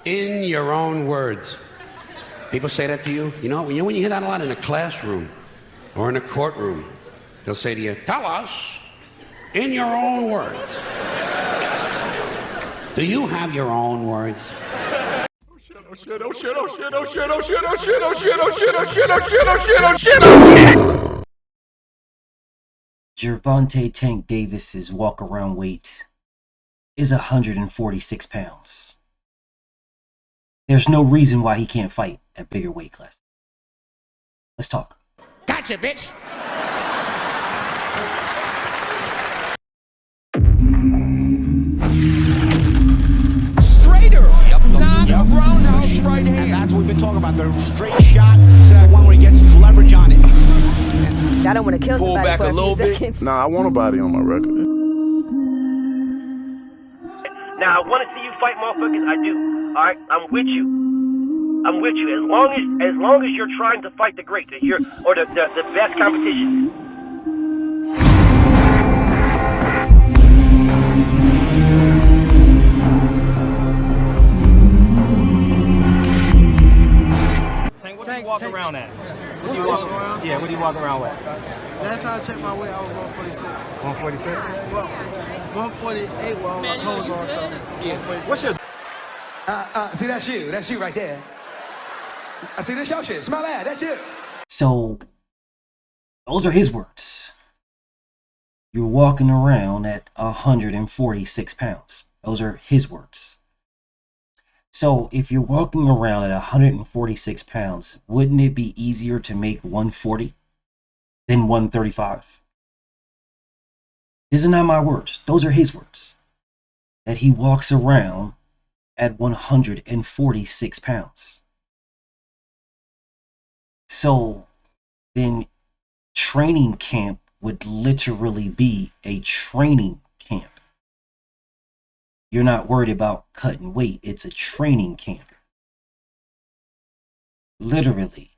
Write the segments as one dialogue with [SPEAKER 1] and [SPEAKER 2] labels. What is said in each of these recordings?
[SPEAKER 1] in your own words. People say that to you. You know, when you hear that a lot in a classroom or in a courtroom, they'll say to you, tell us in your own words. Do you have your own words?
[SPEAKER 2] Oh shit, oh shit, oh shit, oh shit, oh shit, oh shit, oh shit, oh shit, oh shit, oh shit, oh shit, oh shit, oh shit, oh shit.
[SPEAKER 3] Gervonta Tank Davis's walk-around weight is 146 pounds. There's no reason why he can't fight at bigger weight class. Let's talk.
[SPEAKER 1] Gotcha, bitch.
[SPEAKER 4] Straighter, not a roundhouse right hand. And that's what we've been talking about. The straight shot is the one where he gets leverage on it.
[SPEAKER 5] I don't want to kill somebody
[SPEAKER 4] back
[SPEAKER 5] for
[SPEAKER 4] a little
[SPEAKER 5] few
[SPEAKER 4] bit.
[SPEAKER 5] seconds.
[SPEAKER 2] Nah, I want a body on my record.
[SPEAKER 6] Now, I want to see you fight motherfuckers. I do. All right, I'm with you. I'm with you. As long as you're trying to fight the great, the best competition.
[SPEAKER 7] Tank, what do you walk around at? What do you walk around? Yeah, what do you walk around with?
[SPEAKER 8] Last time I checked my weight, I was 146.
[SPEAKER 7] 146?
[SPEAKER 8] Well, 148 while my clothes on, so
[SPEAKER 7] Yeah. What's your
[SPEAKER 9] See, that's you. That's you right there. I see this your shit. Smell that. That's you.
[SPEAKER 3] So, those are his words. You're walking around at 146 pounds. Those are his words. So, if you're walking around at 146 pounds, wouldn't it be easier to make 140 than 135? These are not my words. Those are his words. That he walks around at 146 pounds. So then training camp would literally be a training camp. You're not worried about cutting weight. It's a training camp. Literally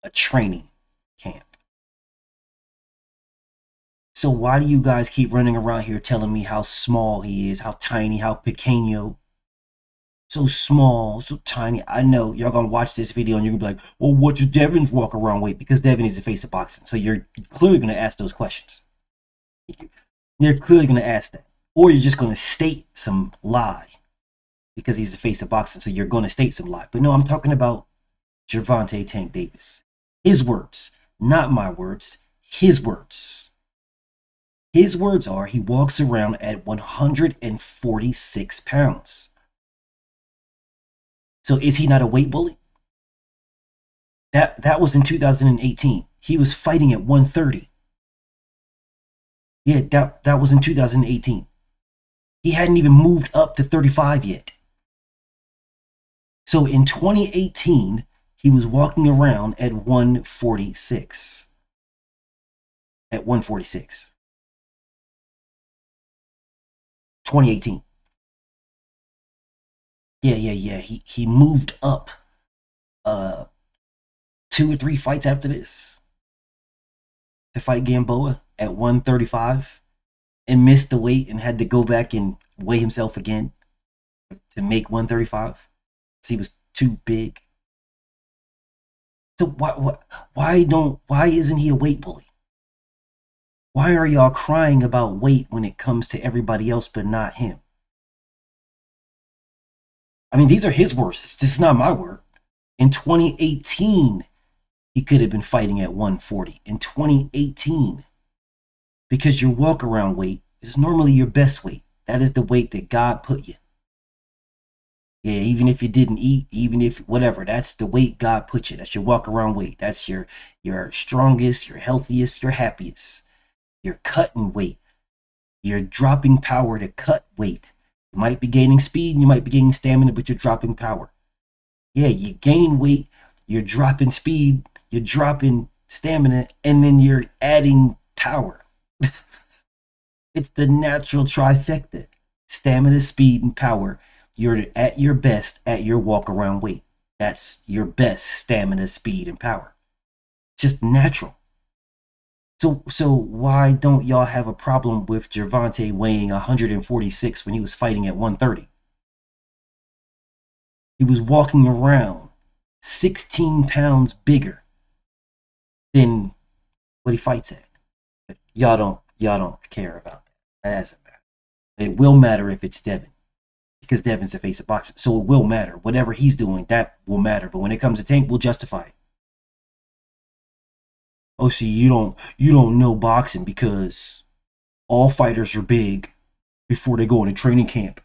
[SPEAKER 3] a training camp. So why do you guys keep running around here telling me how small he is, how tiny, how pequeño? So small, so tiny. I know y'all gonna watch this video and you're gonna be like, well, what's Devin's walk around weight? Because Devin is the face of boxing. So you're clearly gonna ask those questions. You're clearly gonna ask that. Or you're just gonna state some lie because he's the face of boxing. So you're gonna state some lie. But no, I'm talking about Gervonta Tank Davis. His words, not my words, his words. His words are he walks around at 146 pounds. So is he not a weight bully? That was in 2018. He was fighting at 130. Yeah, that was in 2018. He hadn't even moved up to 35 yet. So in 2018, he was walking around at 146. At 146. 2018. Yeah. He moved up 2 or 3 fights after this to fight Gamboa at 135 and missed the weight and had to go back and weigh himself again to make 135 because he was too big. So why isn't he a weight bully? Why are y'all crying about weight when it comes to everybody else but not him? I mean, these are his words. This is not my word. In 2018, he could have been fighting at 140. In 2018, because your walk-around weight is normally your best weight. That is the weight that God put you. Yeah, even if you didn't eat, even if whatever, that's the weight God put you. That's your walk-around weight. That's your strongest, your healthiest, your happiest. Your cutting weight. Your dropping power to cut weight. You might be gaining speed and you might be gaining stamina, but you're dropping power. Yeah, you gain weight, you're dropping speed, you're dropping stamina, and then you're adding power. It's the natural trifecta. Stamina, speed, and power. You're at your best at your walk-around weight. That's your best stamina, speed, and power. It's just natural. So why don't y'all have a problem with Gervonta weighing 146 when he was fighting at 130? He was walking around 16 pounds bigger than what he fights at. But y'all don't care about that. That doesn't matter. It will matter if it's Devin, because Devin's the face of boxing. So it will matter. Whatever he's doing, that will matter. But when it comes to Tank, we'll justify it. Oh, see, you don't know boxing because all fighters are big before they go into training camp.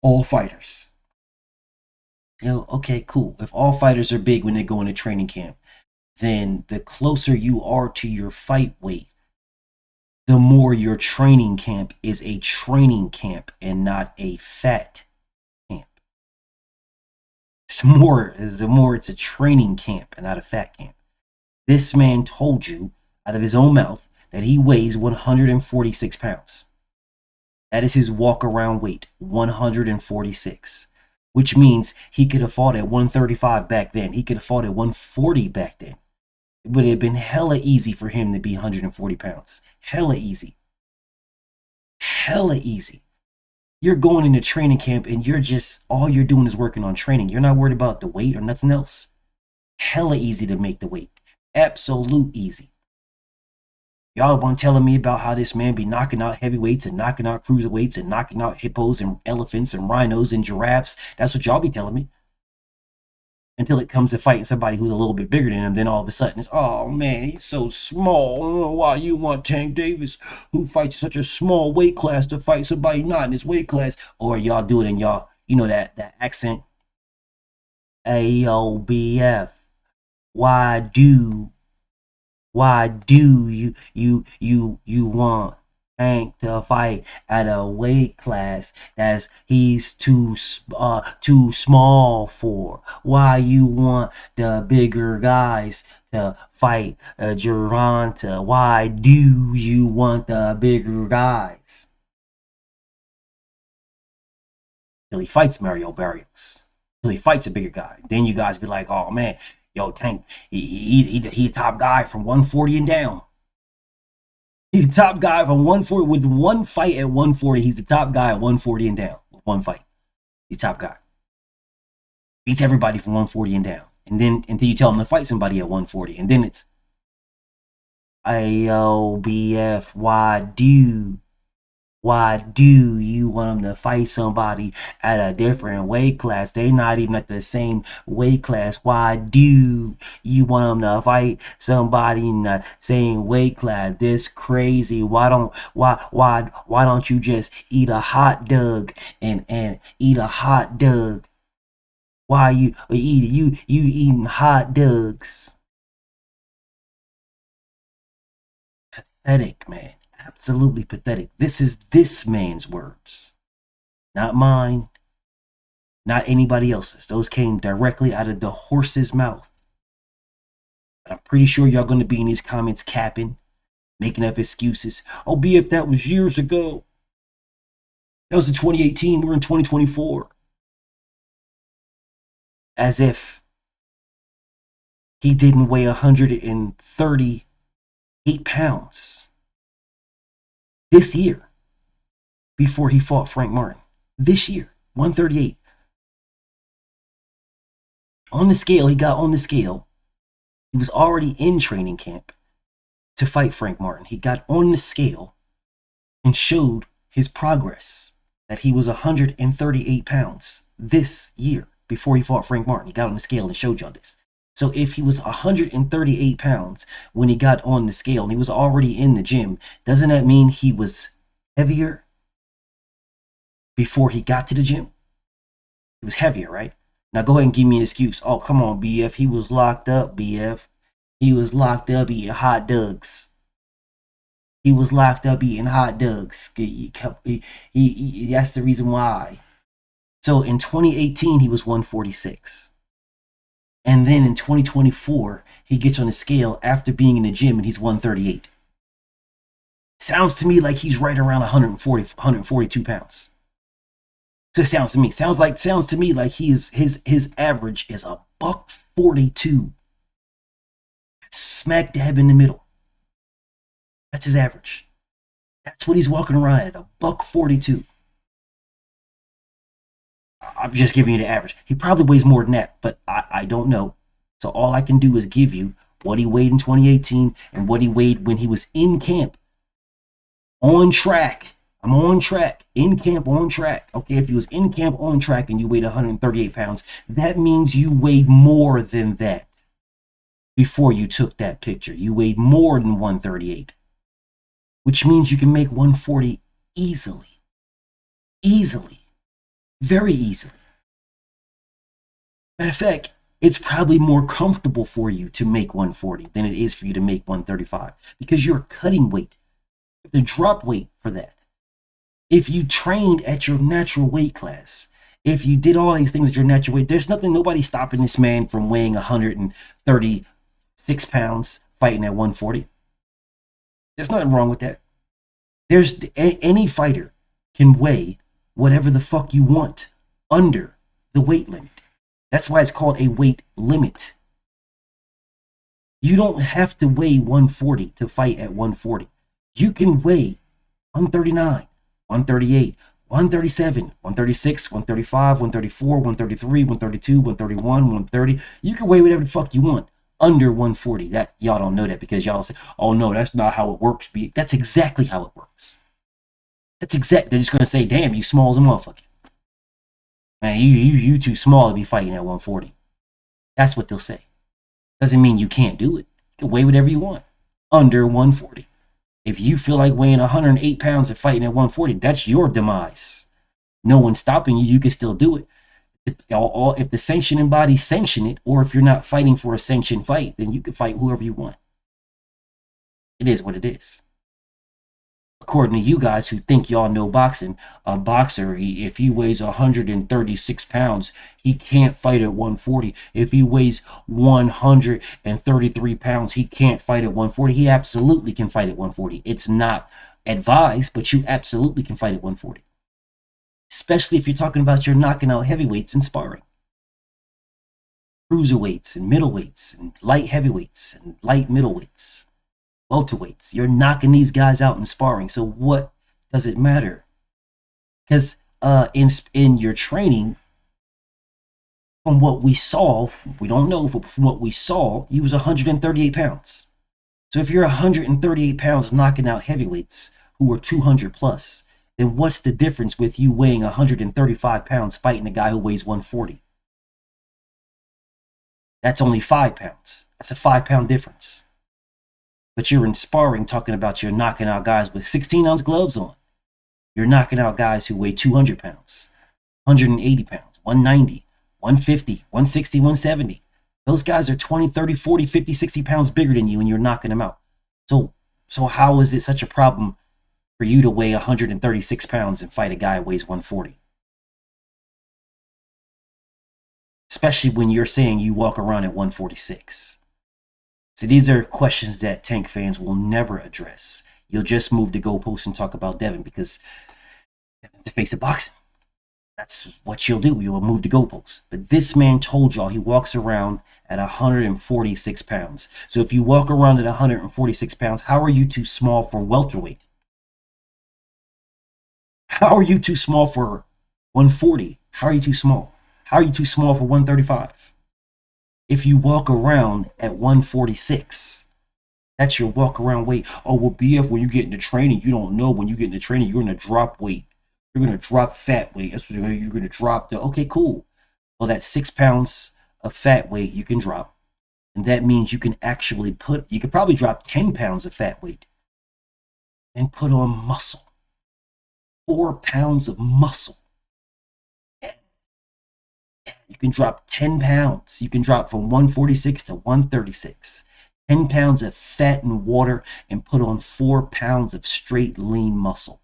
[SPEAKER 3] All fighters. Okay, cool. If all fighters are big when they go into training camp, then the closer you are to your fight weight, the more your training camp is a training camp and not a fat camp. The more it's a training camp and not a fat camp. This man told you out of his own mouth that he weighs 146 pounds. That is his walk-around weight, 146. Which means he could have fought at 135 back then. He could have fought at 140 back then. It would have been hella easy for him to be 140 pounds. Hella easy. Hella easy. You're going into training camp and all you're doing is working on training. You're not worried about the weight or nothing else. Hella easy to make the weight. Absolute easy. Y'all want telling me about how this man be knocking out heavyweights and knocking out cruiserweights and knocking out hippos and elephants and rhinos and giraffes. That's what y'all be telling me. Until it comes to fighting somebody who's a little bit bigger than him, then all of a sudden it's, oh man, he's so small. I don't know why you want Tank Davis, who fights such a small weight class, to fight somebody not in his weight class. Or y'all do it in y'all, that accent. AOBF. Why do you want Tank to fight at a weight class that he's too small for? Why you want the bigger guys to fight Gervonta? Why do you want the bigger guys? Till he fights Mario Barrios. Till he fights a bigger guy. Then you guys be like, oh man, yo, Tank, he a top guy from 140 and down. He's the top guy from 140 with one fight at 140. He's the top guy at 140 and down with one fight. He's top guy. Beats everybody from 140 and down. And then until you tell him to fight somebody at 140. And then it's AOBF. Why do you want him to fight somebody at a different weight class? They not even at the same weight class. Why do you want him to fight somebody in the same weight class? This crazy. Why don't you just eat a hot dog and eat a hot dog? Why you eating hot dogs? Pathetic, man. Absolutely pathetic. This is this man's words, not mine, not anybody else's. Those came directly out of the horse's mouth. But I'm pretty sure y'all going to be in these comments capping, making up excuses. Oh, BF, that was years ago. That was in 2018. We're in 2024. As if he didn't weigh 138 pounds. This year, before he fought Frank Martin. This year, 138. On the scale, he got on the scale. He was already in training camp to fight Frank Martin. He got on the scale and showed his progress, that he was 138 pounds this year before he fought Frank Martin. He got on the scale and showed y'all this. So if he was 138 pounds when he got on the scale and he was already in the gym, doesn't that mean he was heavier before he got to the gym? He was heavier, right? Now go ahead and give me an excuse. Oh, come on, BF. He was locked up, BF. He was locked up eating hot dogs. He was locked up eating hot dogs. That's the reason why. So in 2018, he was 146. And then in 2024, he gets on the scale after being in the gym and he's 138. Sounds to me like he's right around 142 pounds. So it sounds to me. Sounds to me like his average is a $142. Smack dab in the middle. That's his average. That's what he's walking around at, a $142. I'm just giving you the average. He probably weighs more than that, but I don't know. So all I can do is give you what he weighed in 2018 and what he weighed when he was in camp. On track. I'm on track. In camp, on track. Okay, if he was in camp, on track, and you weighed 138 pounds, that means you weighed more than that before you took that picture. You weighed more than 138, which means you can make 140 easily. Easily. Very easily. Matter of fact, it's probably more comfortable for you to make 140 than it is for you to make 135 because you're cutting weight. You have to drop weight for that. If you trained at your natural weight class, if you did all these things at your natural weight, there's nobody's stopping this man from weighing 136 pounds fighting at 140. There's nothing wrong with that. Any fighter can weigh whatever the fuck you want under the weight limit. That's why it's called a weight limit. You don't have to weigh 140 to fight at 140. You can weigh 139, 138, 137, 136, 135, 134, 133, 132, 131, 130. You can weigh whatever the fuck you want under 140. That y'all don't know that because y'all say, "Oh no, that's not how it works." That's exactly how it works. They're just gonna say, "Damn, you small as a motherfucker. Man, you too small to be fighting at 140." That's what they'll say. Doesn't mean you can't do it. You can weigh whatever you want under 140. If you feel like weighing 108 pounds and fighting at 140, that's your demise. No one's stopping you. You can still do it. If the sanctioning bodies sanction it, or if you're not fighting for a sanctioned fight, then you can fight whoever you want. It is what it is. According to you guys who think y'all know boxing, a boxer, if he weighs 136 pounds, he can't fight at 140. If he weighs 133 pounds, he can't fight at 140. He absolutely can fight at 140. It's not advised, but you absolutely can fight at 140. Especially if you're talking about you're knocking out heavyweights in sparring. Cruiserweights and middleweights and light heavyweights and light middleweights. Welterweights. You're knocking these guys out in sparring. So what does it matter? Because in your training, from what we saw, we don't know, but from what we saw, he was 138 pounds. So if you're 138 pounds knocking out heavyweights who are 200 plus, then what's the difference with you weighing 135 pounds fighting a guy who weighs 140? That's only 5 pounds. That's a 5-pound difference. But you're in sparring talking about you're knocking out guys with 16-ounce gloves on. You're knocking out guys who weigh 200 pounds, 180 pounds, 190, 150, 160, 170. Those guys are 20, 30, 40, 50, 60 pounds bigger than you, and you're knocking them out. So how is it such a problem for you to weigh 136 pounds and fight a guy who weighs 140? Especially when you're saying you walk around at 146. So these are questions that Tank fans will never address. You'll just move the goalposts and talk about Devin because Devin's the face of boxing. That's what you'll do. You'll move the goalposts. But this man told y'all he walks around at 146 pounds. So if you walk around at 146 pounds, how are you too small for welterweight? How are you too small for 140? How are you too small? How are you too small for 135? If you walk around at 146, that's your walk around weight. Oh, well, BF, when you get into training, you don't know when you get into training, you're going to drop weight. You're going to drop fat weight. That's what you're going to drop. Okay, cool. Well, that's 6 pounds of fat weight you can drop. And that means you can actually you could probably drop 10 pounds of fat weight and put on muscle. 4 pounds of muscle. You can drop 10 pounds. You can drop from 146 to 136. 10 pounds of fat and water and put on 4 pounds of straight lean muscle.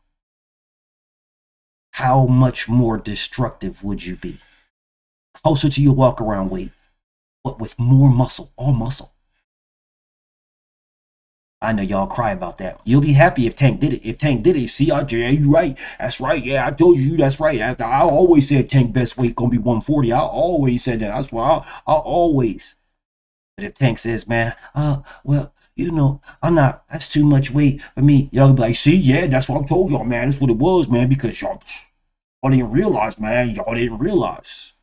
[SPEAKER 3] How much more destructive would you be? Closer to your walk around weight, but with more muscle, all muscle. I know y'all cry about that. You'll be happy if Tank did it. If Tank did it, see, yeah, you right. That's right. Yeah, I told you that's right. I always said Tank best weight gonna be 140. I always said that. That's why I always. But if Tank says, man, well, you know, I'm not. That's too much weight for me. Y'all be like, see, yeah, that's what I told y'all, man. That's what it was, man. Because y'all, Y'all didn't realize, man. Y'all didn't realize.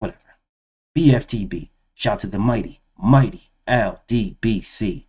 [SPEAKER 3] Whatever. BFTB. Shout to the mighty LDBC.